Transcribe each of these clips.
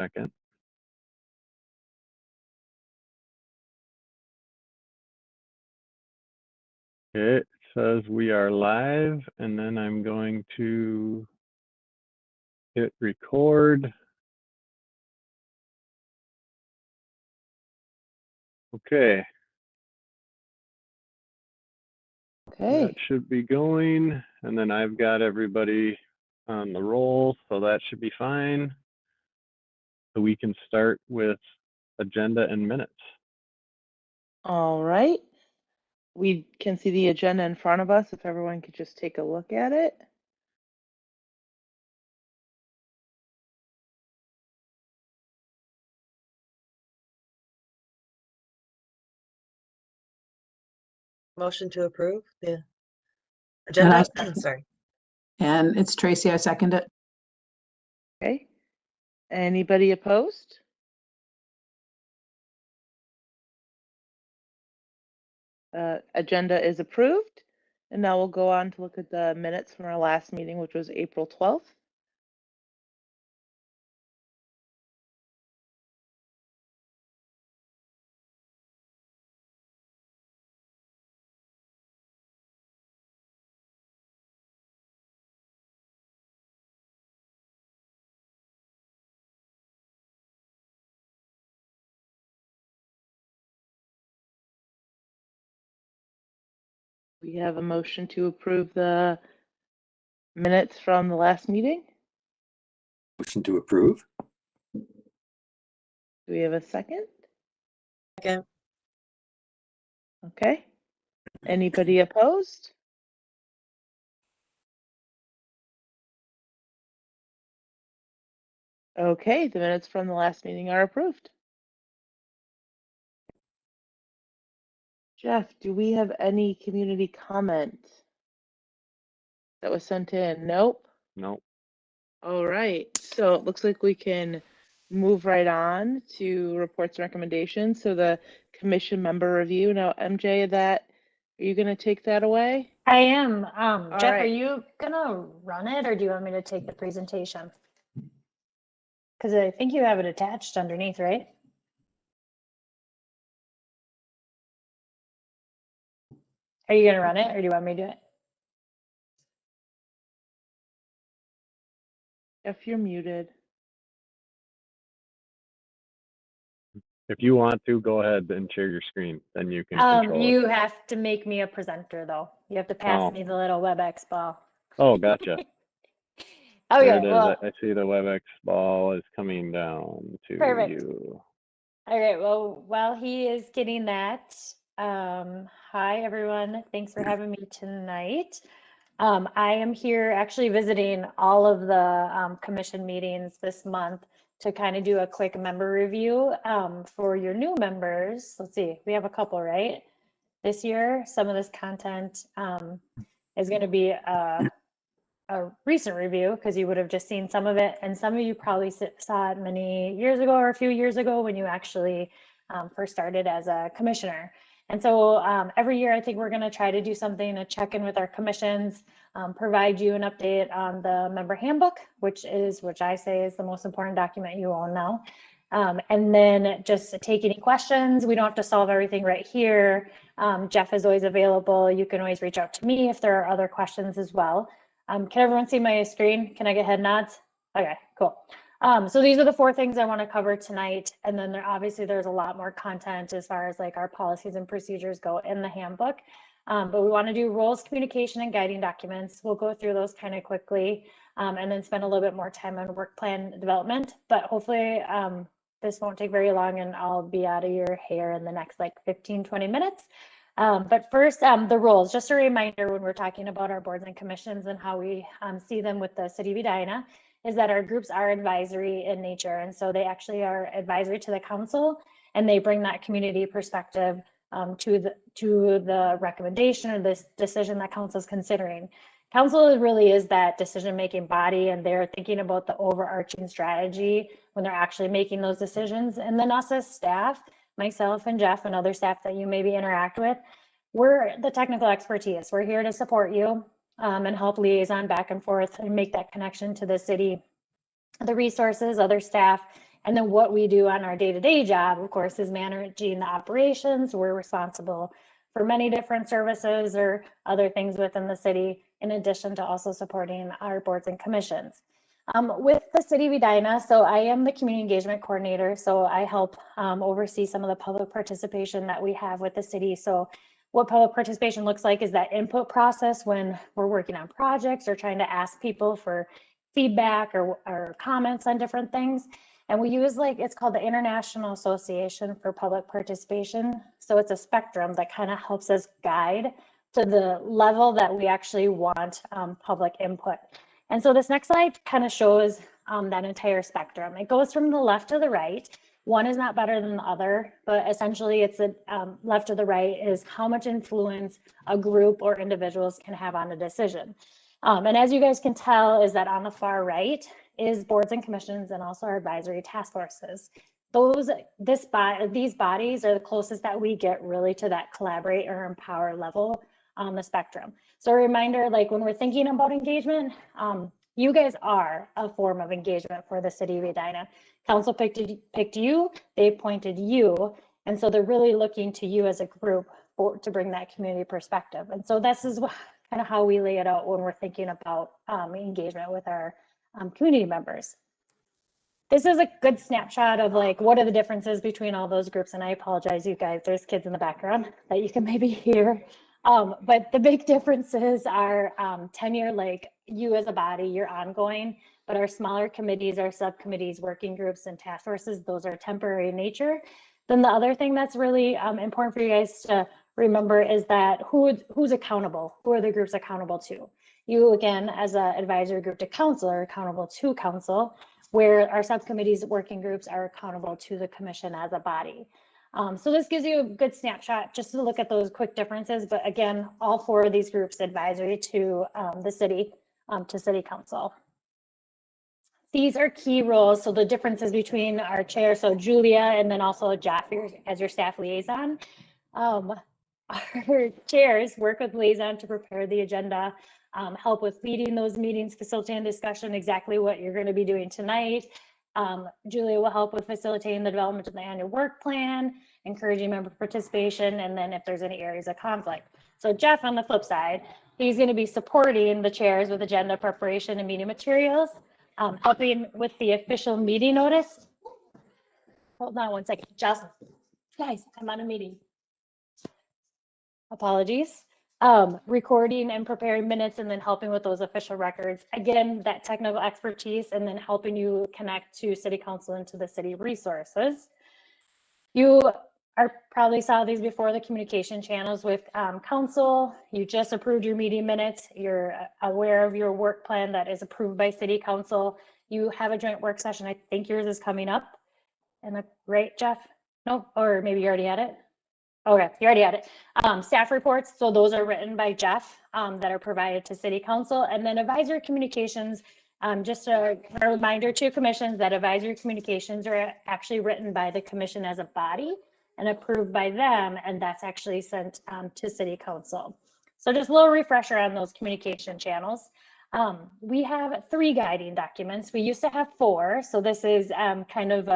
second. Okay, it says we are live, and then I'm going to hit record. Okay. Okay. That should be going, and then I've got everybody on the roll, so that should be fine. So we can start with agenda and minutes. All right. We can see the agenda in front of us if everyone could just take a look at it. Motion to approve the agenda. Sorry. And it's Tracy, I second it. Okay. Anybody opposed? Agenda is approved. And now we'll go on to look at the minutes from our last meeting, which was April 12th. We have a motion to approve the minutes from the last meeting. Motion to approve. Do we have a second? Second. Okay. Anybody opposed? Okay, the minutes from the last meeting are approved. Jeff, do we have any community comment that was sent in? Nope. Nope. All right, so it looks like we can move right on to reports and recommendations. So the commission member review. Now, MJ, are you going to take that away? I am. Jeff, right. are you going to run it, or do you want me to take the presentation? Because I think you have it attached underneath, right? Are you going to run it, or do you want me to do it? If you're muted. If you want to, go ahead and share your screen. Then you can control You it. have to make me a presenter, though. You have to pass me the little WebEx ball. Oh, gotcha. Okay, There it is. well, I see the WebEx ball is coming down to Perfect. you. all right, well, while he is getting that, hi, everyone. Thanks for having me tonight. I am here actually visiting all of the commission meetings this month to kind of do a quick member review for your new members. Let's see, we have a couple, right? This year, some of this content is going to be a recent review because you would have just seen some of it, and some of you probably saw it many years ago or a few years ago when you actually first started as a commissioner. And so every year, I think we're going to try to do something to check in with our commissions, provide you an update on the member handbook, which I say is the most important document you own now. And then just take any questions. We don't have to solve everything right here. Jeff is always available. You can always reach out to me if there are other questions as well. Can everyone see my screen? Can I get head nods? Okay, cool. So these are the 4 things I want to cover tonight. And then obviously there's a lot more content as far as like our policies and procedures go in the handbook. But we want to do roles, communication, and guiding documents. We'll go through those kind of quickly and then spend a little bit more time on work plan development. But hopefully this won't take very long and I'll be out of your hair in the next like 15, 20 minutes. But first, the roles, just a reminder when we're talking about our boards and commissions and how we see them with the City of Edina, is that our groups are advisory in nature. And so they actually are advisory to the council, and they bring that community perspective to the recommendation or this decision that council is considering. Council really is that decision-making body, and they're thinking about the overarching strategy when they're actually making those decisions. And then us as staff, myself and Jeff and other staff that you maybe interact with, we're the technical expertise. We're here to support you and help liaison back and forth and make that connection to the city, the resources, other staff, And then what we do on our day-to-day job, of course, is managing the operations. We're responsible for many different services or other things within the city, in addition to also supporting our boards and commissions. With the city of Edina, so I am the community engagement coordinator, so I help oversee some of the public participation that we have with the city. So what public participation looks like is that input process when we're working on projects or trying to ask people for feedback or comments on different things. And we use it's called the International Association for Public Participation. So it's a spectrum that kind of helps us guide to the level that we actually want public input. And so this next slide kind of shows that entire spectrum. It goes from the left to the right. One is not better than the other, but essentially it's the left to the right is how much influence a group or individuals can have on a decision. And as you guys can tell is that on the far right is boards and commissions and also our advisory task forces. These bodies are the closest that we get really to that collaborate or empower level on the spectrum. So a reminder, when we're thinking about engagement, you guys are a form of engagement for the city of Edina. Council picked you, they appointed you, and so they're really looking to you as a group to bring that community perspective. And so this is kind of how we lay it out when we're thinking about engagement with our community members. This is a good snapshot of what are the differences between all those groups. And I apologize, you guys, there's kids in the background that you can maybe hear. But the big differences are tenure, you as a body, you're ongoing, but our smaller committees, our subcommittees, working groups, and task forces, those are temporary in nature. Then the other thing that's really important for you guys to remember is that who's accountable? Who are the groups accountable to? You, again, as an advisory group to council, are accountable to council, where our subcommittees, working groups are accountable to the commission as a body. So this gives you a good snapshot just to look at those quick differences. But again, all four of these groups advisory to the city, to city council. These are key roles. So the differences between our chair, so Julia, and then also Jeff as your staff liaison. Our chairs work with liaison to prepare the agenda, help with leading those meetings, facilitating discussion, exactly what you're going to be doing tonight. Julia will help with facilitating the development of the annual work plan, encouraging member participation, and then if there's any areas of conflict. So Jeff, on the flip side, he's going to be supporting the chairs with agenda preparation and meeting materials, helping with the official meeting notice. Hold on one second, Just guys, I'm on a meeting. Apologies. Recording and preparing minutes and then helping with those official records. Again, that technical expertise and then helping you connect to city council and to the city resources. You probably saw these before, the communication channels with council. You just approved your meeting minutes. You're aware of your work plan that is approved by city council. You have a joint work session. I think yours is coming up. And right, Jeff? No, or maybe you already had it. Okay, you already had it. Staff reports, so those are written by Jeff that are provided to city council. And then advisory communications, just a reminder to commissions that advisory communications are actually written by the commission as a body and approved by them, and that's actually sent to city council. So just a little refresher on those communication channels. We have 3 guiding documents. We used to have 4, so this is kind of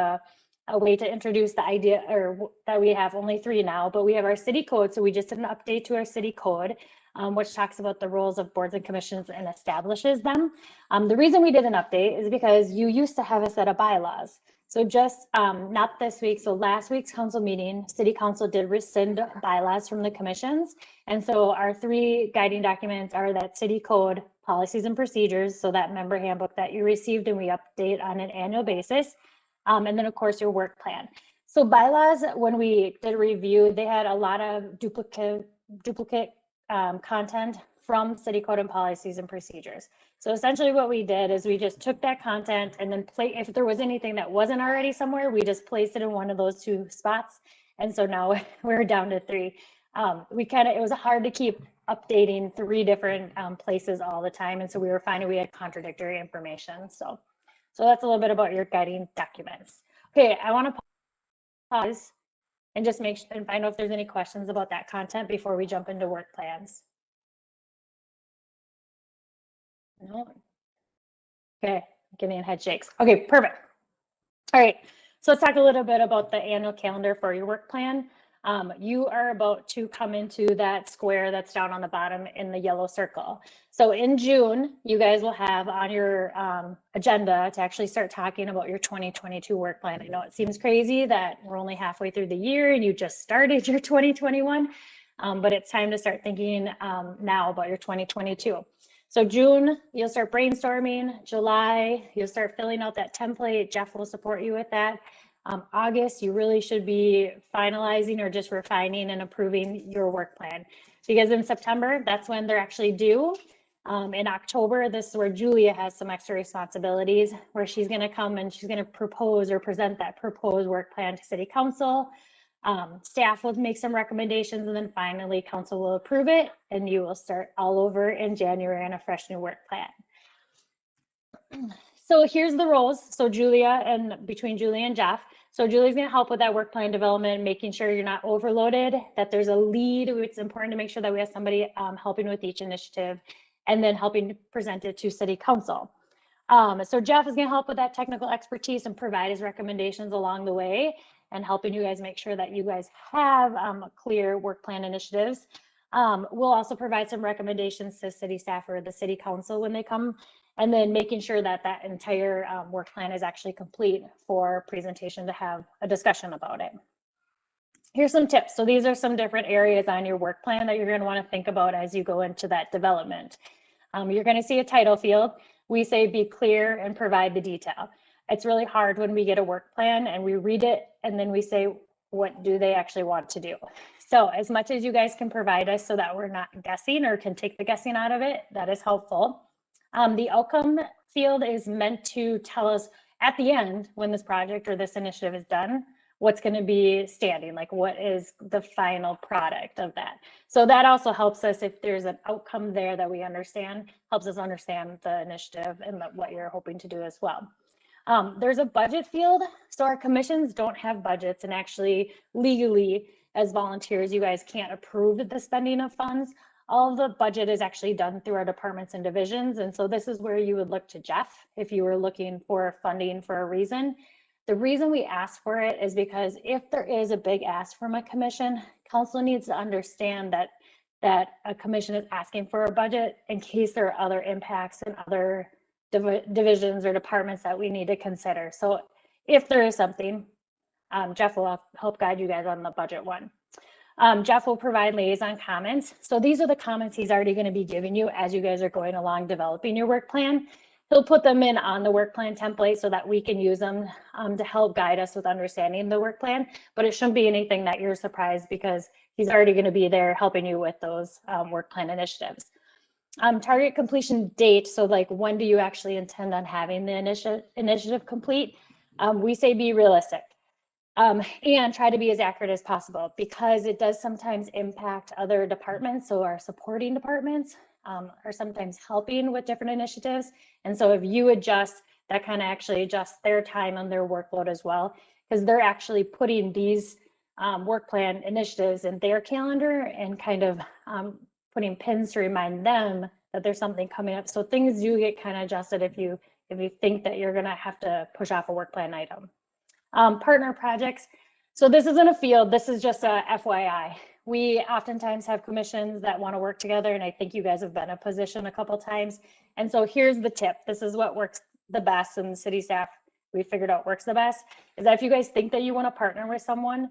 a way to introduce the idea, or that we have only 3 now, but we have our city code. So we just did an update to our city code, which talks about the roles of boards and commissions and establishes them. The reason we did an update is because you used to have a set of bylaws. So just not this week, so last week's council meeting, city council did rescind bylaws from the commissions. And so our 3 guiding documents are that city code, policies and procedures, so that member handbook that you received and we update on an annual basis. And then of course your work plan. So bylaws, when we did a review, they had a lot of duplicate content from city code and policies and procedures. So essentially what we did is we just took that content and then if there was anything that wasn't already somewhere, we just placed it in one of those 2 spots. And so now we're down to 3. It was hard to keep updating 3 different places all the time. And so we were finding we had contradictory information. So that's a little bit about your guiding documents. Okay, I want to pause and just make sure and find out if there's any questions about that content before we jump into work plans. No. Okay, getting head shakes. Okay, perfect. All right, So let's talk a little bit about the annual calendar for your work plan. You are about to come into that square that's down on the bottom in the yellow circle. So in June, you guys will have on your agenda to actually start talking about your 2022 work plan. I know it seems crazy that we're only halfway through the year and you just started your 2021, but it's time to start thinking now about your 2022. So June, you'll start brainstorming. July, you'll start filling out that template. Jeff will support you with that. August, you really should be finalizing or just refining and approving your work plan. Because in September, that's when they're actually due. In October, this is where Julia has some extra responsibilities, where she's going to come and she's going to propose or present that proposed work plan to City Council. Staff will make some recommendations, and then finally council will approve it, and you will start all over in January on a fresh new work plan. So here's the roles. So Julia, and between Julia and Jeff. So Julie's going to help with that work plan development, making sure you're not overloaded, that there's a lead. It's important to make sure that we have somebody helping with each initiative, and then helping to present it to City Council. So Jeff is going to help with that technical expertise and provide his recommendations along the way, and helping you guys make sure that you guys have clear work plan initiatives. We'll also provide some recommendations to city staff or the City Council when they come, and then making sure that that entire work plan is actually complete for presentation to have a discussion about it. Here's some tips. So these are some different areas on your work plan that you're going to want to think about as you go into that development. You're going to see a title field. We say be clear and provide the detail. It's really hard when we get a work plan and we read it and then we say, what do they actually want to do? So as much as you guys can provide us so that we're not guessing or can take the guessing out of it, that is helpful. The outcome field is meant to tell us at the end, when this project or this initiative is done, what's going to be standing, like what is the final product of that. So that also helps us, if there's an outcome there that we understand, helps us understand the initiative and what you're hoping to do as well. There's a budget field. So our commissions don't have budgets, and actually legally as volunteers, you guys can't approve the spending of funds. All of the budget is actually done through our departments and divisions. And so this is where you would look to Jeff if you were looking for funding for a reason. The reason we ask for it is because if there is a big ask from a commission, council needs to understand that a commission is asking for a budget in case there are other impacts and other divisions or departments that we need to consider. So if there is something, Jeff will help guide you guys on the budget one. Jeff will provide liaison comments. So these are the comments he's already going to be giving you as you guys are going along developing your work plan. He'll put them in on the work plan template so that we can use them to help guide us with understanding the work plan, but it shouldn't be anything that you're surprised, because he's already going to be there helping you with those work plan initiatives. Target completion date. So like, when do you actually intend on having the initiative complete? We say be realistic. And try to be as accurate as possible, because it does sometimes impact other departments. So our supporting departments are sometimes helping with different initiatives. And so if you adjust, that kind of actually adjusts their time and their workload as well, because they're actually putting these work plan initiatives in their calendar and kind of putting pins to remind them that there's something coming up. So things do get kind of adjusted if you think that you're going to have to push off a work plan item. Partner projects. So this isn't a field, this is just a FYI. We oftentimes have commissions that want to work together, and I think you guys have been in a position a couple times. And so here's the tip. This is what works the best, and the city staff, we figured out works the best, is that if you guys think that you want to partner with someone,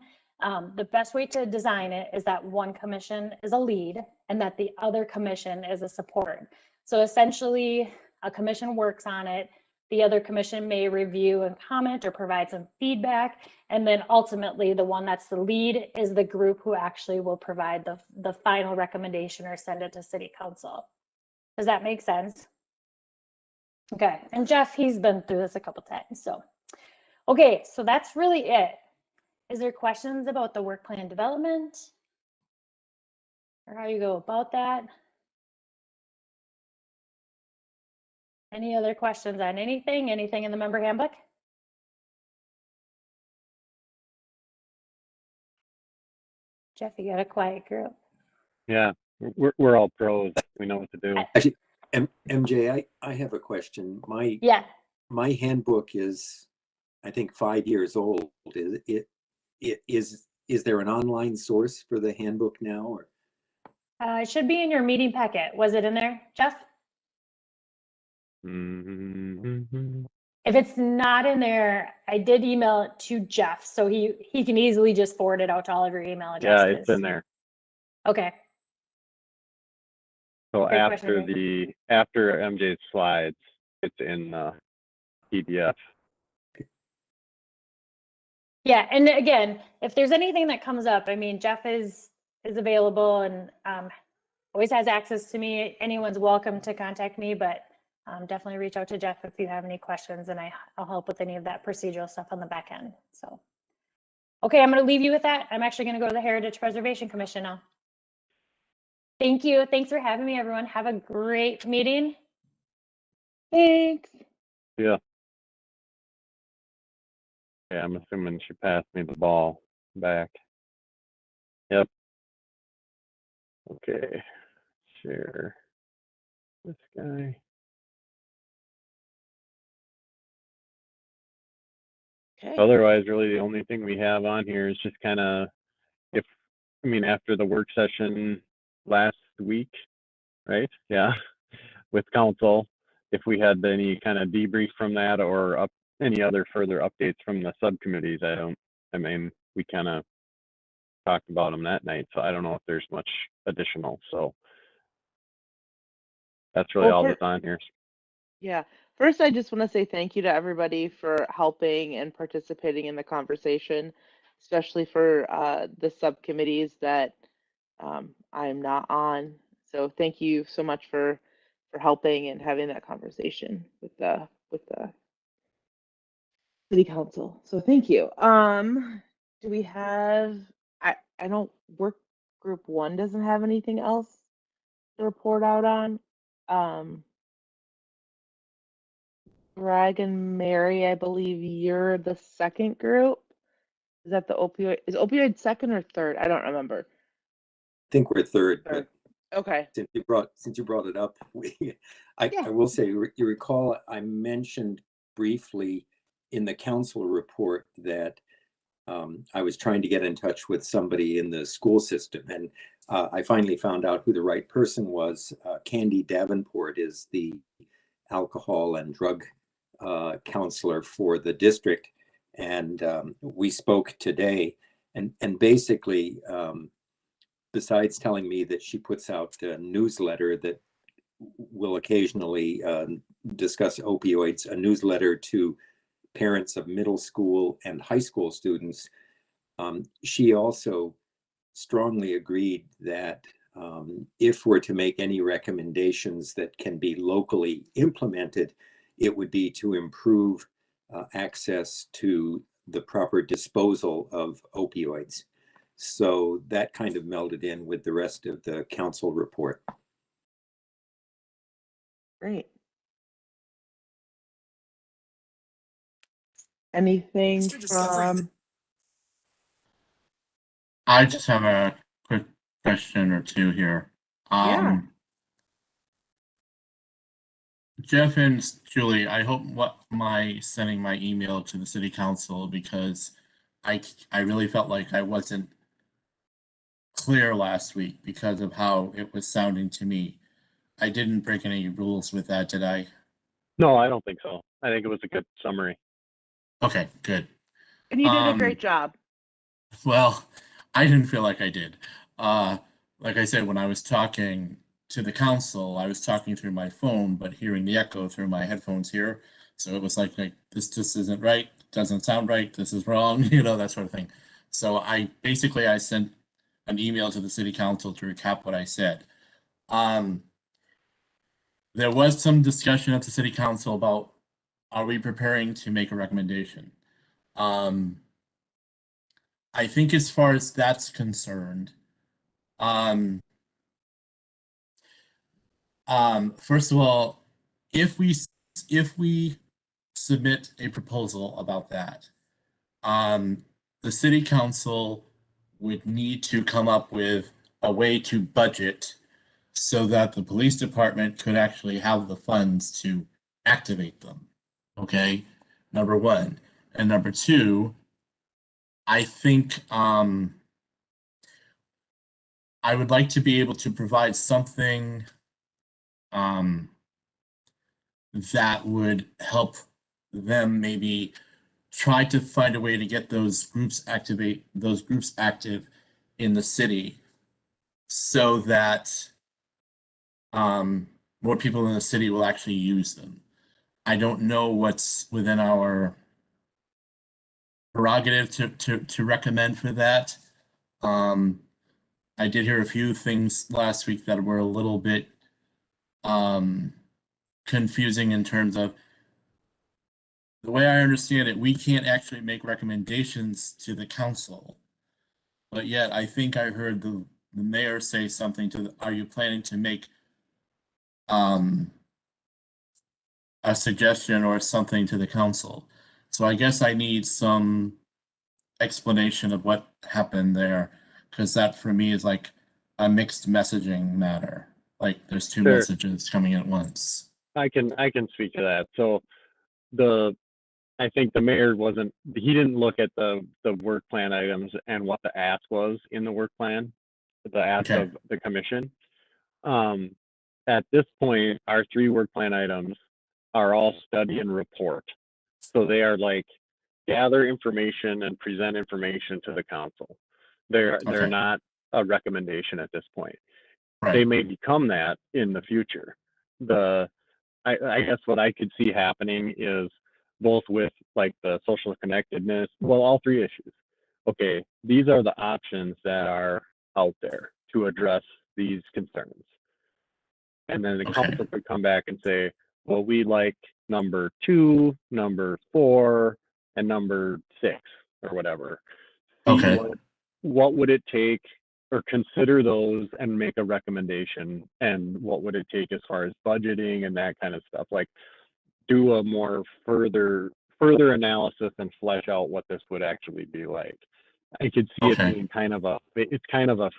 the best way to design it is that one commission is a lead and that the other commission is a support. So essentially a commission works on it, the other commission may review and comment or provide some feedback. And then ultimately the one that's the lead is the group who actually will provide the final recommendation or send it to city council. Does that make sense? Okay, and Jeff, he's been through this a couple times. So, okay, so that's really it. Is there questions about the work plan development or how you go about that? Any other questions on anything in the member handbook? Jeff, you got a quiet group. Yeah, we're all pros. We know what to do. Actually, MJ, I have a question. Yeah. My handbook is I think, 5 years old. Is there an online source for the handbook now? Or? It should be in your meeting packet. Was it in there, Jeff? Mhm. If it's not in there, I did email it to Jeff, so he can easily just forward it out to all of your email Yeah, addresses. it's in there. Okay. So Great question, after MJ's slides, it's in the PDF. Yeah, and again, if there's anything that comes up, I mean, Jeff is available and always has access to me. Anyone's welcome to contact me, but definitely reach out to Jeff if you have any questions, and I'll help with any of that procedural stuff on the back end. So, okay, I'm going to leave you with that. I'm actually going to go to the Heritage Preservation Commission now. Thank you. Thanks for having me, everyone. Have a great meeting. Thanks. Yeah. Yeah, I'm assuming she passed me the ball back. Yep. Okay. Share this guy. Okay. Otherwise, really the only thing we have on here is just kind of after the work session last week, right? Yeah, with council, if we had any kind of debrief from that or any other further updates from the subcommittees, we kind of talked about them that night, so I don't know if there's much additional. So that's really all that's on here. Yeah. First, I just want to say thank you to everybody for helping and participating in the conversation, especially for the subcommittees that I'm not on. So thank you so much for helping and having that conversation with the city council. So thank you. Do we have? I don't work group 1 doesn't have anything else to report out on. Greg and Mary, I believe you're the second group. Is that the opioid? Is opioid second or third? I don't remember. I think we're third, Third. but Okay. since you brought it up, I will say, you recall I mentioned briefly in the council report that I was trying to get in touch with somebody in the school system, and I finally found out who the right person was. Candy Davenport is the alcohol and drug counselor for the district, and we spoke today, and basically, besides telling me that she puts out a newsletter that will occasionally discuss opioids, a newsletter to parents of middle school and high school students, she also strongly agreed that if we're to make any recommendations that can be locally implemented, it would be to improve access to the proper disposal of opioids. So that kind of melded in with the rest of the council report. Great. Anything from? I just have a quick question or two here. Yeah. Jeff and Julie, I hope sending my email to the city council, because I really felt like I wasn't clear last week because of how it was sounding to me. I didn't break any rules with that, did I? No, I don't think so. I think it was a good summary. Okay, good. And you did a great job. Well, I didn't feel like I did. Like I said, when I was talking to the council, I was talking through my phone, but hearing the echo through my headphones here. So it was like this just isn't right, doesn't sound right, this is wrong, that sort of thing. So I sent an email to the city council to recap what I said. There was some discussion at the city council about, are we preparing to make a recommendation? I think as far as that's concerned, first of all, if we submit a proposal about that, the city council would need to come up with a way to budget so that the police department could actually have the funds to activate them. Okay, number one. And number two, I think I would like to be able to provide something that would help them maybe try to find a way to get those groups active in the city so that more people in the city will actually use them. I don't know what's within our prerogative to recommend for that. I did hear a few things last week that were a little bit confusing in terms of the way I understand it, we can't actually make recommendations to the council. But yet I think I heard the mayor say something are you planning to make a suggestion or something to the council? So I guess I need some explanation of what happened there, because that for me is like a mixed messaging matter. Like there's two Sure. messages coming at once. I can speak to that. So I think the mayor he didn't look at the work plan items and what the ask was in the work plan, the ask Okay. of the commission. At this point, our 3 work plan items are all study and report. So they are like gather information and present information to the council. They're Okay. not a recommendation at this point. They Right. may become that in the future. I guess what I could see happening is both with like the social connectedness, well, all 3 issues. Okay, these are the options that are out there to address these concerns. And then the Okay. council could come back and say, well, we like number 2, number 4, and number 6 or whatever. See Okay. what would it take, or consider those and make a recommendation, and what would it take as far as budgeting and that kind of stuff. Like do a more further analysis and flesh out what this would actually be like. I could see it Okay. being kind of a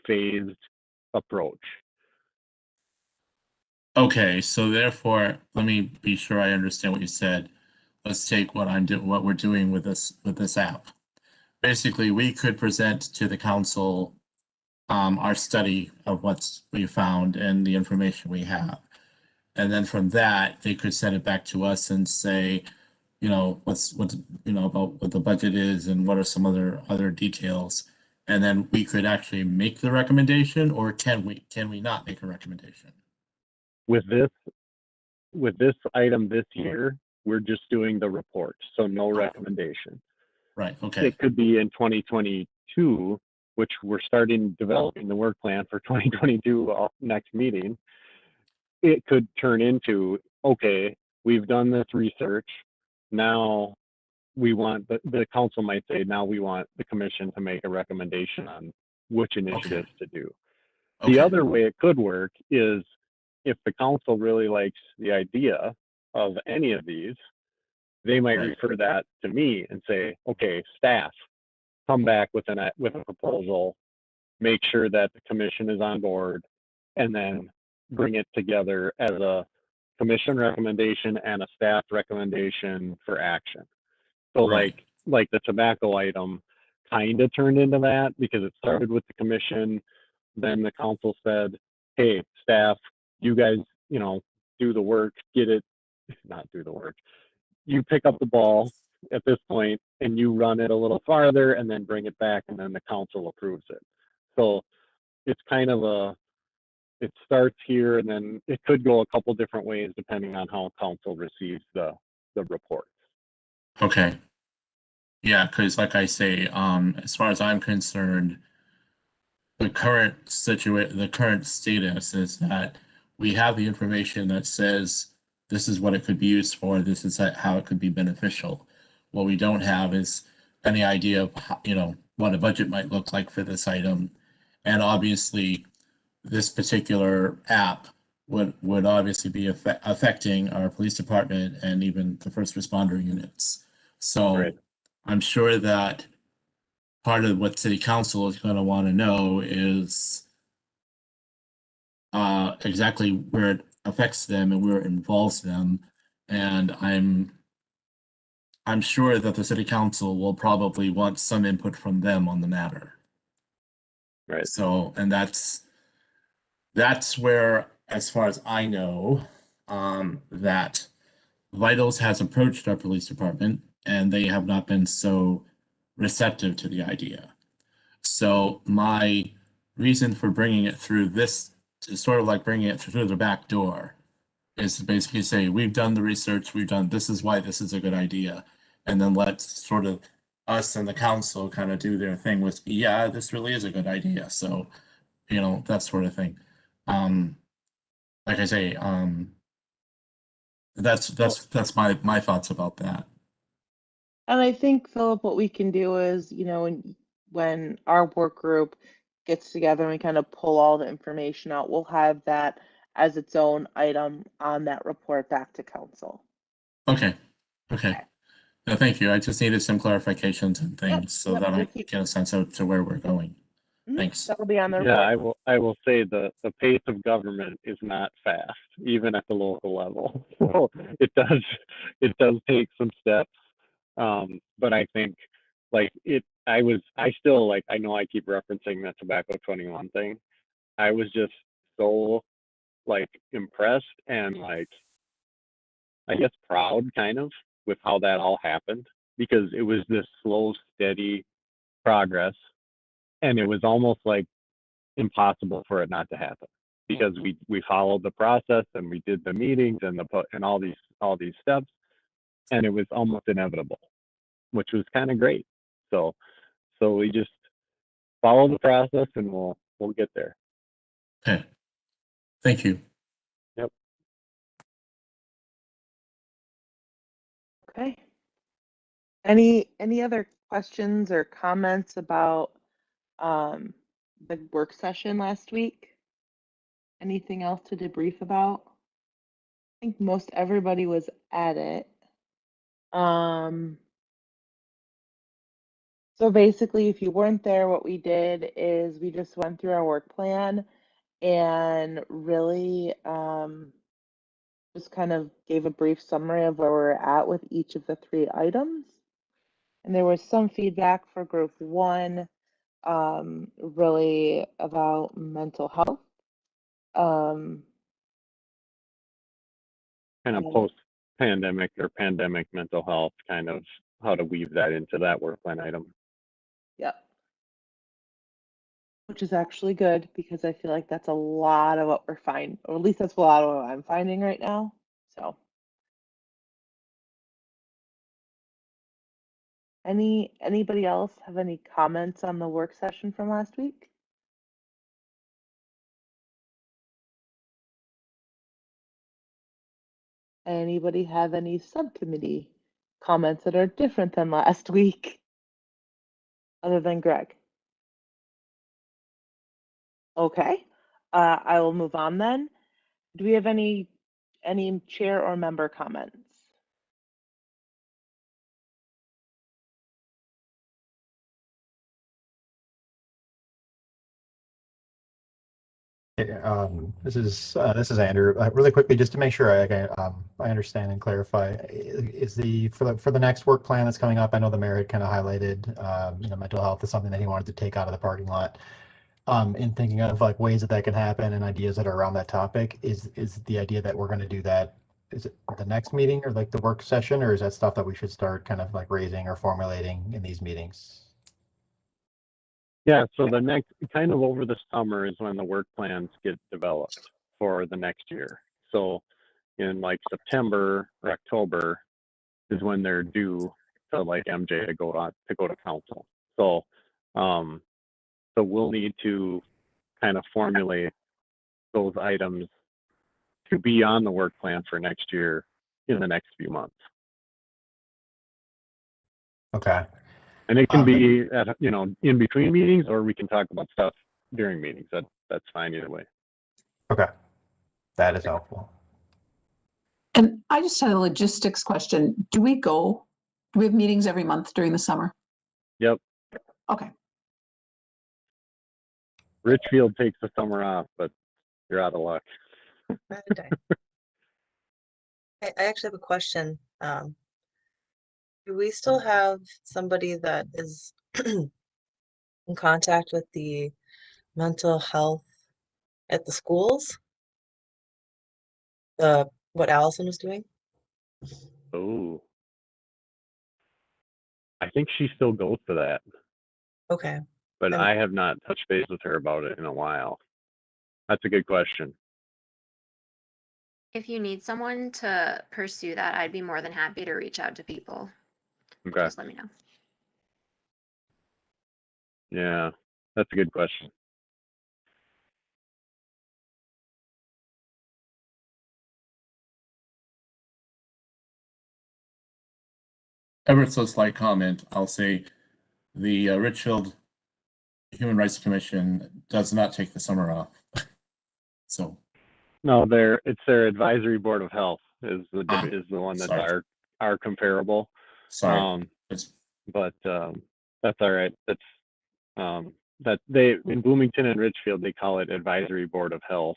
phased approach. Okay, so therefore, let me be sure I understand what you said. Let's take what we're doing with this app. Basically, we could present to the council our study of what we found and the information we have. And then from that, they could send it back to us and say, you know, what's about what the budget is and what are some other details. And then we could actually make the recommendation, or can we not make a recommendation? With this item this year, we're just doing the report, so no recommendation. Right, okay. It could be in 2022, which we're starting developing the work plan for 2022 next meeting. It could turn into, okay, we've done this research. Now we want, the council might say, now we want the commission to make a recommendation on which initiatives to do. The Okay. other way it could work is if the council really likes the idea of any of these, they might Right. refer that to me and say, okay, staff, come back with a proposal, make sure that the commission is on board, and then bring it together as a commission recommendation and a staff recommendation for action. So Right. like the tobacco item kind of turned into that, because it started with the commission, then the council said, hey, staff, you guys, do the work, not do the work. You pick up the ball at this point and you run it a little farther and then bring it back, and then the council approves it. So it's kind of it starts here, and then it could go a couple different ways depending on how council receives the report. Okay. Yeah, because like I say, as far as I'm concerned, the current status is that we have the information that says this is what it could be used for, this is how it could be beneficial. What we don't have is any idea of how, what a budget might look like for this item. And obviously, this particular app would obviously be affecting our police department and even the first responder units. So Right. I'm sure that part of what city council is going to want to know is exactly where it affects them and where it involves them. And I'm I'm sure that the city council will probably want some input from them on the matter. Right. So, and that's where, as far as I know, that Vitals has approached our police department and they have not been so receptive to the idea. So my reason for bringing it through this is sort of like bringing it through the back door, is to basically say, we've done the research, this is why this is a good idea. And then let sort of us and the council kind of do their thing with, yeah, this really is a good idea. So, that sort of thing. Like I say, that's my thoughts about that. And I think, Philip, what we can do is, when our work group gets together and we kind of pull all the information out, we'll have that as its own item on that report back to council. Okay. Thank you. I just needed some clarifications and things so that I get a sense of to where we're going. Thanks. That'll be on the Yeah, report. I will say the pace of government is not fast, even at the local level. So it does take some steps. But I think I know I keep referencing that Tobacco 21 thing. I was just so impressed and I guess proud kind of with how that all happened, because it was this slow, steady progress, and it was almost impossible for it not to happen, because we followed the process and we did the meetings and all these steps, and it was almost inevitable, which was kind of great. So we just follow the process and we'll get there. Okay. Thank you. Yep. Okay. Any other questions or comments about the work session last week? Anything else to debrief about? I think most everybody was at it. So basically, if you weren't there, what we did is we just went through our work plan and really just kind of gave a brief summary of where we're at with each of the 3 items. And there was some feedback for group 1, really about mental health. Kind of Yeah. post-pandemic or pandemic mental health, kind of how to weave that into that work plan item. Yep. Which is actually good, because I feel like that's a lot of what we're finding, or at least that's a lot of what I'm finding right now. So anybody else have any comments on the work session from last week? Anybody have any subcommittee comments that are different than last week, other than Greg? Okay, I will move on then. Do we have any chair or member comments? This is Andrew. Really quickly, just to make sure I understand and clarify, is for the next work plan that's coming up? I know the mayor had kind of highlighted, mental health is something that he wanted to take out of the parking lot. In thinking of ways that can happen and ideas that are around that topic, is the idea that we're going to do that? Is it the next meeting or the work session, or is that stuff that we should start kind of raising or formulating in these meetings? Yeah, so the next kind of over the summer is when the work plans get developed for the next year. So in September or October is when they're due to MJ to go to council. So we'll need to kind of formulate those items to be on the work plan for next year in the next few months. Okay. And it can be at, in between meetings, or we can talk about stuff during meetings. That's fine either way. Okay. That is helpful. And I just had a logistics question. Do we have meetings every month during the summer? Yep. Okay. Richfield takes the summer off, but you're out of luck. I actually have a question. Do we still have somebody that is in contact with the mental health at the schools? What Allison was doing? Oh, I think she still goes to that, Okay. but Um, I have not touched base with her about it in a while. That's a good question. If you need someone to pursue that, I'd be more than happy to reach out to people. Okay. Just let me know. Yeah, that's a good question. Ever so slight comment, I'll say the Richfield Human Rights Commission does not take the summer off. So, No, it's their advisory board of health is the Ah, is the one that's sorry. our comparable. sorry. It's, But that's all right. That's that they in Bloomington and Richfield they call it advisory board of health,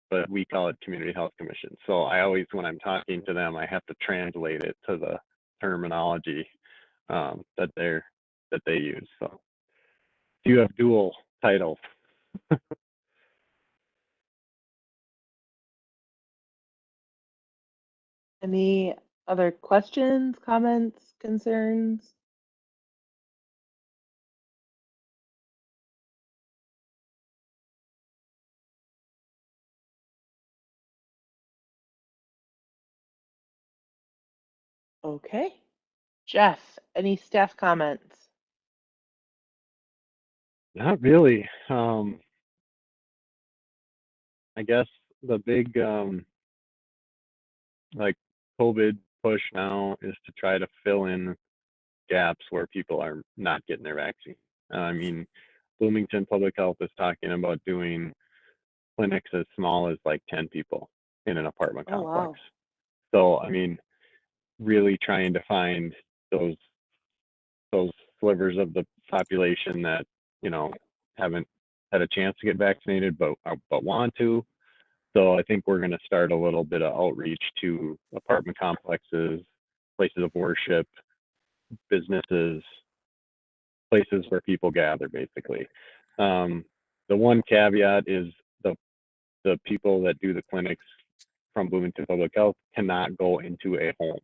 but we call it community health commission. So I always, when I'm talking to them, I have to translate it to the terminology that they use. So you have dual titles. Any other questions, comments, concerns? Okay. Jeff, any staff comments? Not really. I guess the big like COVID push now is to try to fill in gaps where people are not getting their vaccine. I mean, Bloomington Public Health is talking about doing clinics as small as like 10 people in an apartment Oh, complex. wow. So, I mean, really trying to find those slivers of the population that, you know, haven't had a chance to get vaccinated but want to. So I think we're going to start a little bit of outreach to apartment complexes, places of worship, businesses, places where people gather, basically. The one caveat is the people that do the clinics from Bloomington Public Health cannot go into a home.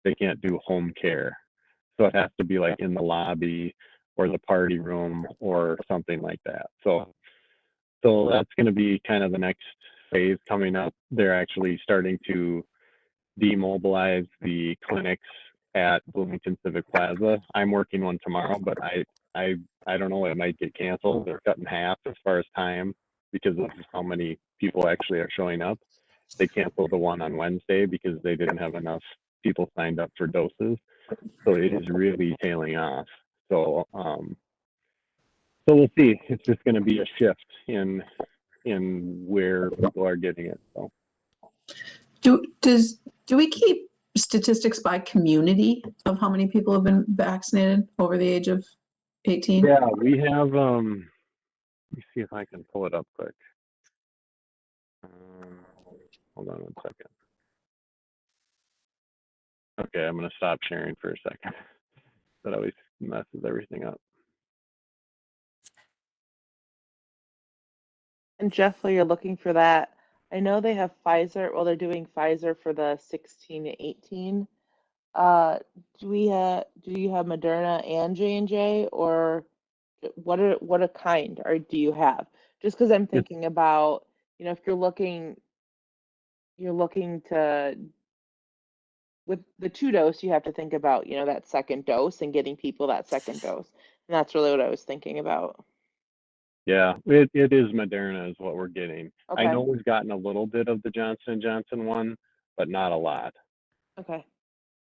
They can't do home care. So it has to be like in the lobby or the party room or something like that. So that's going to be kind of the next phase coming up. They're actually starting to demobilize the clinics at Bloomington Civic Plaza. I'm working one tomorrow, but I don't know, it might get canceled. They're cut in half as far as time because of how many people actually are showing up. They canceled the one on Wednesday because they didn't have enough people signed up for doses. So it is really tailing off. So so we'll see. It's just going to be a shift in where people are getting it. So Do we keep statistics by community of how many people have been vaccinated over the age of 18? yeah, we have let me see if I can pull it up quick. Hold on one second. Okay, I'm going to stop sharing for a second. That always messes everything up. And Jeff, while you're looking for that, I know they have Pfizer. Well, they're doing Pfizer for the 16 to 18. Do you have Moderna and J&J, or what a kind or do you have? Just because I'm thinking about, if you're looking to with the 2-dose, you have to think about, that second dose and getting people that second dose. And that's really what I was thinking about. Yeah, it is Moderna is what we're getting. I Okay. know we've gotten a little bit of the Johnson & Johnson one, but not a lot. Okay.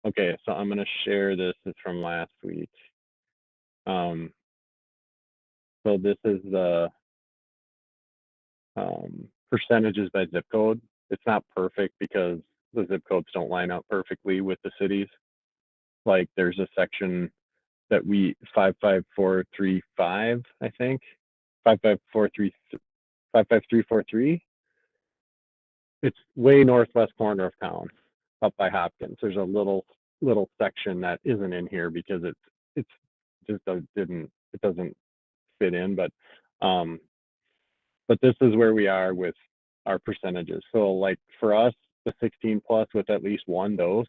Okay, so I'm going to share this. It's from last week. So this is the percentages by zip code. It's not perfect because the zip codes don't line up perfectly with the cities. Like there's a section that 55435, I think, 55343. It's way northwest corner of town, up by Hopkins. There's a little little section that isn't in here because it's just it doesn't fit in, but this is where we are with our percentages. So like for us, the 16 plus with at least one dose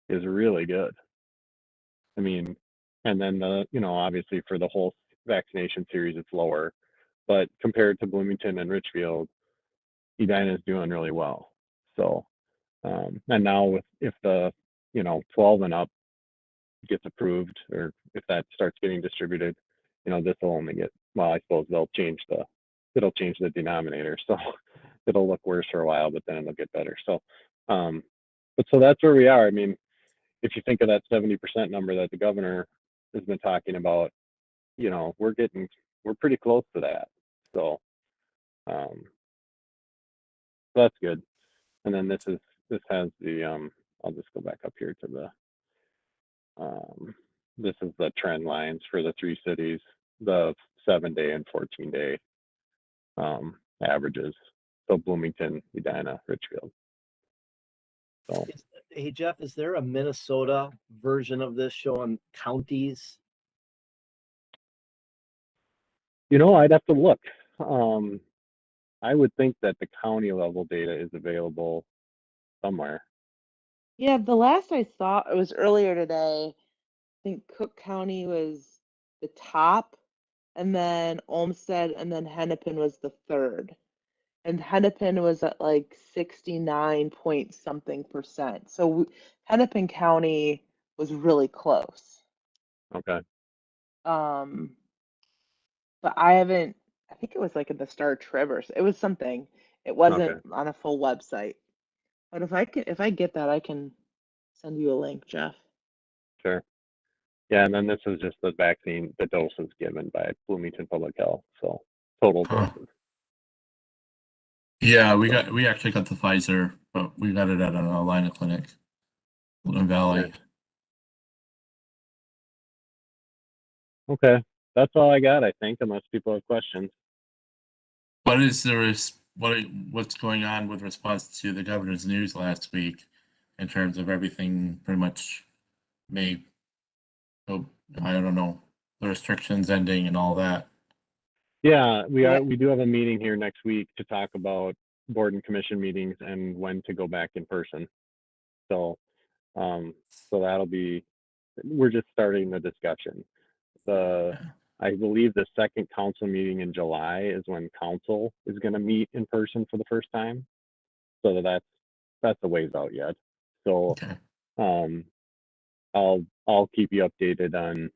is really good. I mean, and then obviously for the whole vaccination series, it's lower, but compared to Bloomington and Richfield, Edina is doing really well. So, and now if the 12 and up gets approved, or if that starts getting distributed, this will only get, well, I suppose it'll change the denominator. So it'll look worse for a while, but then it'll get better. So, but so that's where we are. I mean, if you think of that 70% number that the governor has been talking about, we're pretty close to that. So, that's good. And then this has the, I'll just go back up here to the, this is the trend lines for the 3 cities, the 7-day and 14-day averages. So Bloomington, Edina, Richfield. So, Hey, Jeff, is there a Minnesota version of this showing counties? I'd have to look. I would think that the county level data is available somewhere. Yeah, the last I saw, it was earlier today. I think Cook County was the top, and then Olmsted, and then Hennepin was the third. And Hennepin was at like 69 point something percent. So Hennepin County was really close. Okay. But I think it was like in the Star Tribune. It was something. It wasn't on a full website. But if I get that, I can send you a link, Jeff. Sure. Yeah, and then this is just the vaccine, the doses given by Bloomington Public Health. So total doses. Yeah, we actually got the Pfizer, but we got it at an Alina clinic, Golden Valley. Okay, that's all I got, I think, unless people have questions. What's going on with response to the governor's news last week in terms of everything pretty much I don't know, the restrictions ending and all that? Yeah, we do have a meeting here next week to talk about board and commission meetings and when to go back in person. So that'll be, we're just starting the discussion. I believe the second council meeting in July is when council is going to meet in person for the first time. So that's a ways out yet. So I'll keep you updated on,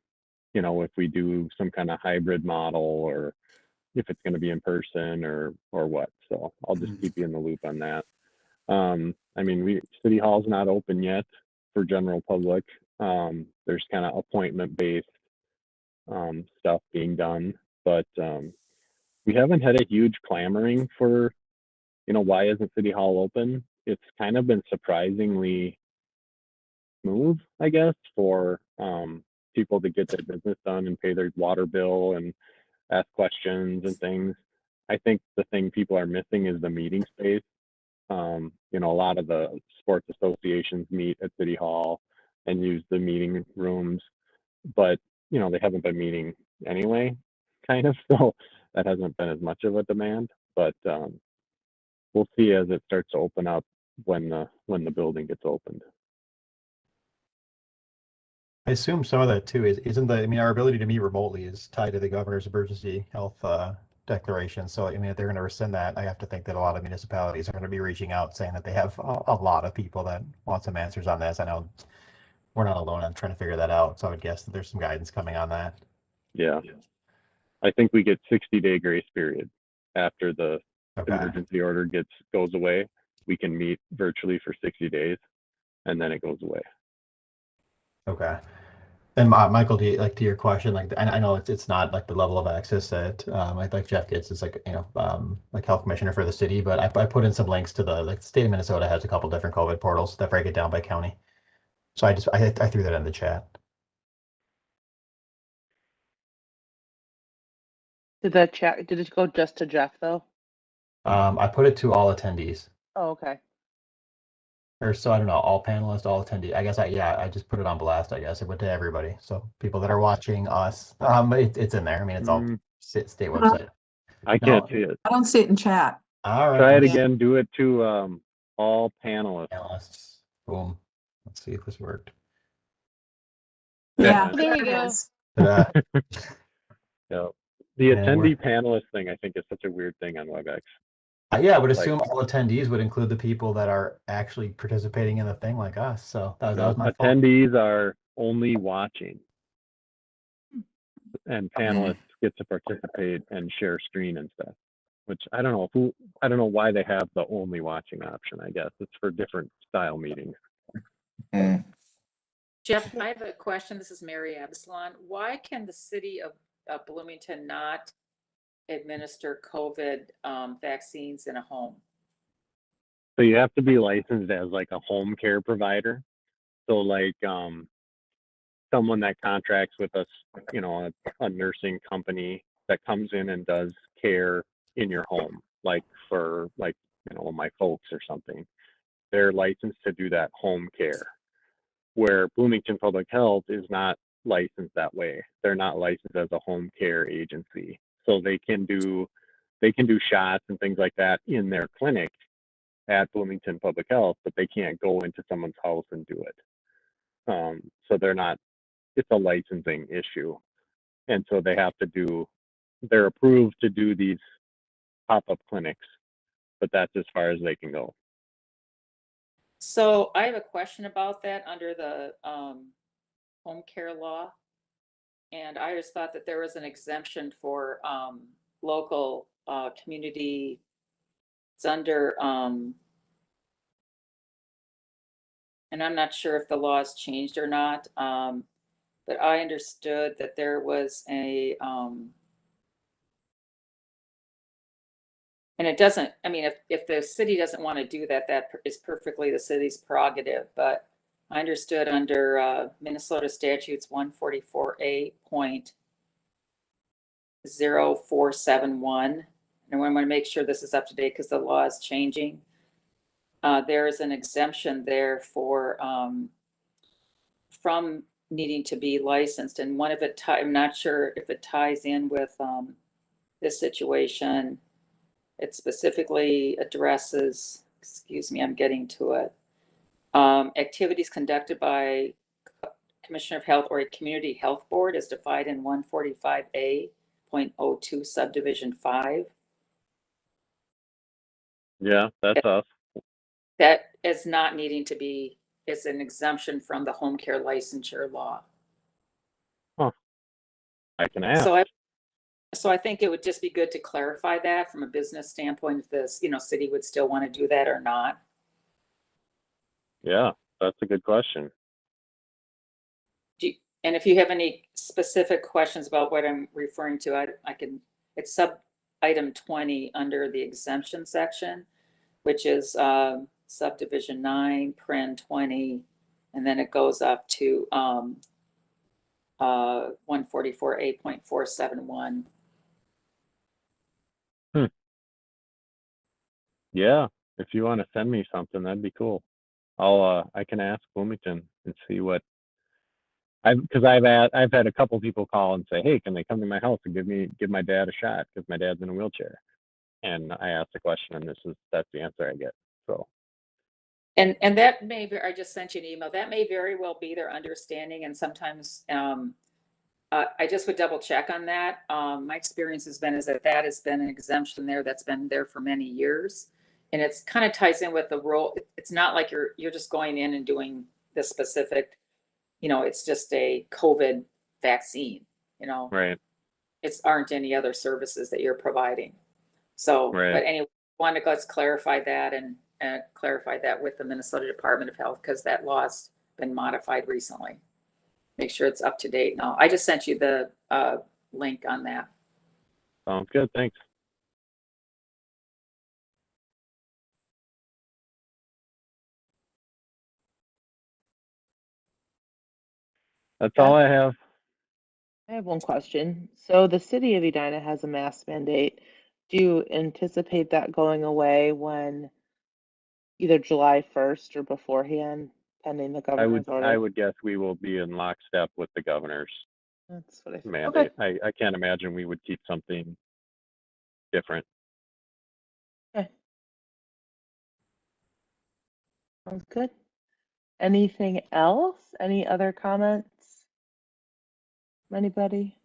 if we do some kind of hybrid model, or if it's going to be in person or what. So I'll just keep you in the loop on that. I mean, City Hall's not open yet for general public. There's kind of appointment-based stuff being done, but we haven't had a huge clamoring for, why isn't City Hall open? It's kind of been surprisingly smooth, I guess, for people to get their business done and pay their water bill and ask questions and things. I think the thing people are missing is the meeting space. A lot of the sports associations meet at City Hall and use the meeting rooms, but they haven't been meeting anyway, kind of. So that hasn't been as much of a demand, but we'll see as it starts to open up when the building gets opened. I assume some of that too our ability to meet remotely is tied to the governor's emergency health declaration. So, if they're going to rescind that, I have to think that a lot of municipalities are going to be reaching out saying that they have a lot of people that want some answers on this. I know we're not alone on trying to figure that out. So I would guess that there's some guidance coming on that. Yeah. I think we get 60-day grace period after the emergency order goes away. We can meet virtually for 60 days and then it goes away. Okay. And Michael, to your question, like I know it's not like the level of access that like Jeff gets is like like health commissioner for the city, but I put in some links to the state of Minnesota has a couple different COVID portals that break it down by county. So I threw that in the chat. Did it go just to Jeff though? I put it to all attendees. Oh, okay. Or so I don't know, all panelists, all attendees. I guess I just put it on blast, I guess. It went to everybody. So people that are watching us, it's in there. I mean, it's all state website. I can't see it. I don't see it in chat. All right. Try it again. Do it to all panelists. Panelists. Boom. Let's see if this worked. Yeah, There you it go. is. Yeah. The And we're- attendee panelist thing, I think, is such a weird thing on WebEx. Yeah, I would Like- assume all attendees would include the people that are actually participating in the thing like us. So that was my fault. Attendees are only watching, and panelists get to participate and share screen and stuff. Which I don't know why they have the only watching option. I guess it's for different style meetings. Jeff, I have a question. This is Mary Absalon. Why can the city of Bloomington not administer COVID vaccines in a home? So you have to be licensed as like a home care provider. So like someone that contracts with us, you know, a nursing company that comes in and does care in your home, like for like, you know, my folks or something. They're licensed to do that home care. Where Bloomington Public Health is not licensed that way. They're not licensed as a home care agency. So they can do shots and things like that in their clinic at Bloomington Public Health, but they can't go into someone's house and do it. So it's a licensing issue. And so they're approved to do these pop-up clinics, but that's as far as they can go. So I have a question about that under the home care law. And I just thought that there was an exemption for local community. It's under, and I'm not sure if the law has changed or not, but I understood that there was a, and it doesn't, I mean, if the city doesn't want to do that, that is perfectly the city's prerogative, but I understood under Minnesota statutes 144A.0471, and I want to make sure this is up to date because the law is changing. There is an exemption there for from needing to be licensed, and one of it, I'm not sure if it ties in with this situation. It specifically addresses, excuse me, I'm getting to it. Activities conducted by Commissioner of Health or a community health board is defined in 145A.02 subdivision 5. Yeah, that's us. That is not needing to be, it's an exemption from the home care licensure law. Huh. I can ask. So I think it would just be good to clarify that from a business standpoint, if this, you know, city would still want to do that or not. Yeah, that's a good question. And if you have any specific questions about what I'm referring to, I can, it's sub item 20 under the exemption section, which is subdivision 9, paren 20, and then it goes up to 144A.471. Yeah, if you want to send me something, that'd be cool. I can ask Bloomington and see what because I've had a couple people call and say, hey, can they come to my house and give my dad a shot because my dad's in a wheelchair, and I asked the question and that's the answer I get. So. And that may be, I just sent you an email. That may very well be their understanding, and sometimes I just would double check on that. My experience has been is that has been an exemption there that's been there for many years, and it's kind of ties in with the role. It's not like you're just going in and doing the specific, you know, it's just a COVID vaccine, you know. Right. It's aren't any other services that you're providing. So, right. But anyway, let's clarify that and clarify that with the Minnesota Department of Health, because that law's been modified recently. Make sure it's up to date now. I just sent you the link on that. Sounds good. Thanks. That's all I have. I have one question. So the city of Edina has a mask mandate. Do you anticipate that going away when either July 1st or beforehand, pending the governor's order. I would guess we will be in lockstep with the governor's That's what I think. mandate. Okay. I can't imagine we would keep something different. Okay. Sounds good. Anything else? Any other comments? Anybody?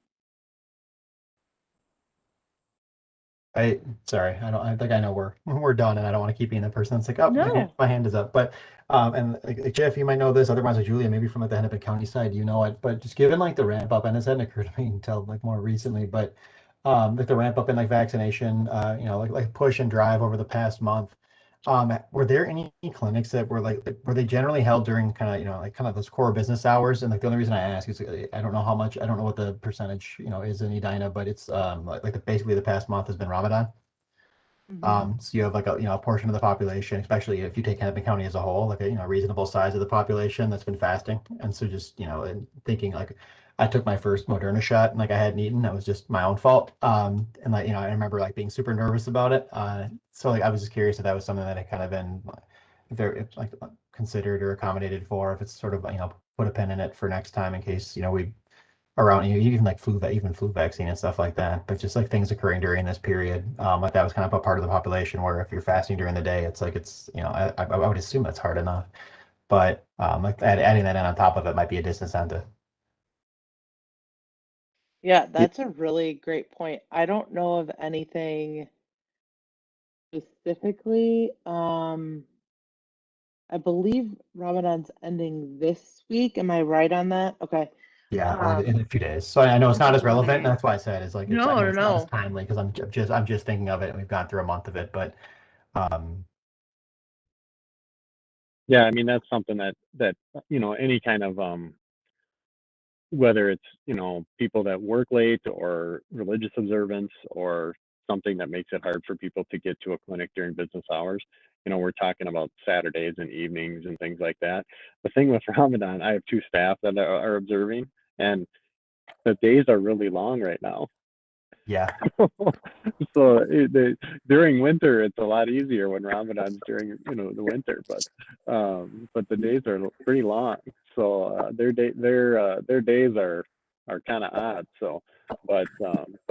Sorry, I think I know we're done, and I don't want to keep being the person that's like, oh, No. my hand is up. But and like, Jeff, you might know this. Otherwise, like Julia, maybe from like the Hennepin County side, you know it. But just given like the ramp up, and this hadn't occurred to me until like more recently, but like the ramp up in like vaccination, like push and drive over the past month. Were there any clinics that were were they generally held during kind of like kind of those core business hours? And like the only reason I ask is I don't know how much, I don't know what the percentage is in Edina, but it's basically the past month has been Ramadan. So you have like a portion of the population, especially if you take Hennepin County as a whole, like a reasonable size of the population that's been fasting. And so just and thinking like I took my first Moderna shot and like I hadn't eaten, that was just my own fault. And like I remember like being super nervous about it. So like I was just curious if that was something that had kind of been if like considered or accommodated for, if it's sort of put a pin in it for next time in case we around even like flu vaccine and stuff like that, but just like things occurring during this period, like that was kind of a part of the population where if you're fasting during the day, it's like I would assume that's hard enough, but like adding that in on top of it might be a disincentive. Yeah, that's a really great point. I don't know of anything specifically. I believe Ramadan's ending this week. Am I right on that? Okay. Yeah, in a few days. So I know it's not as relevant, and that's why I said it's like I know it's not as No. timely because I'm just thinking of it, and we've gone through a month of it, but Yeah, I mean that's something that any kind of whether it's people that work late or religious observance or something that makes it hard for people to get to a clinic during business hours. We're talking about Saturdays and evenings and things like that. The thing with Ramadan, I have 2 staff that are observing, and the days are really long right now. yeah. So during winter, it's a lot easier when Ramadan's during the winter, but the days are pretty long. So their days are kind of odd. So, but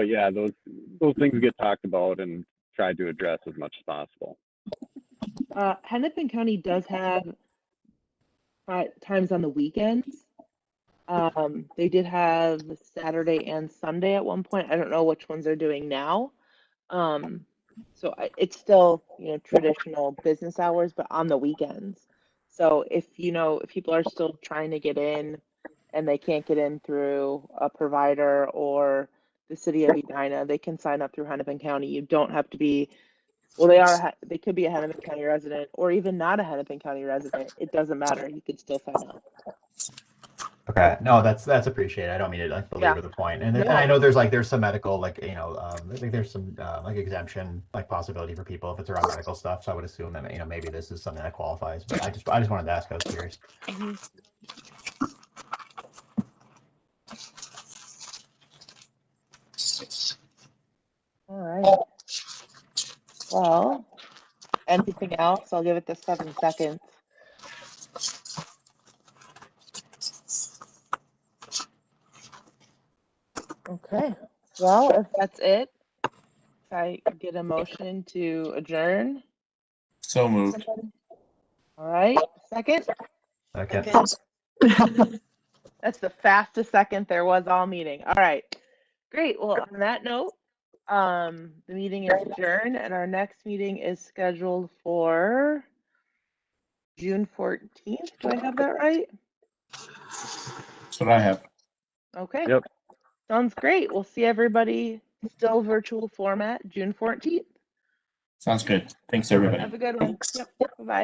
yeah, those things get talked about and tried to address as much as possible. Hennepin County does have times on the weekends. They did have Saturday and Sunday at one point. I don't know which ones they're doing now. So it's still, traditional business hours, but on the weekends. So if people are still trying to get in and they can't get in through a provider or the city of Edina, they can sign up through Hennepin County. You don't have to be, they could be a Hennepin County resident or even not a Hennepin County resident. It doesn't matter. You could still sign up. Okay, no, that's appreciated. I don't mean to like belabor the point, and I know there's some medical I think there's some like exemption possibility for people if it's around medical stuff. So I would assume that maybe this is something that qualifies. But I just wanted to ask. I was curious. All right. Well, anything else? I'll give it the 7 seconds. Okay. Well, if that's it, if I get a motion to adjourn. So moved. All right. Second? Second. That's the fastest second there was all meeting. All right. Great. Well, on that note, the meeting is adjourned and our next meeting is scheduled for June 14th. Do I have that right? That's what I have. Okay. Yep. Sounds great. We'll see everybody still virtual format June 14th. Sounds good. Thanks, everybody. Have a good one. Yep. Bye-bye.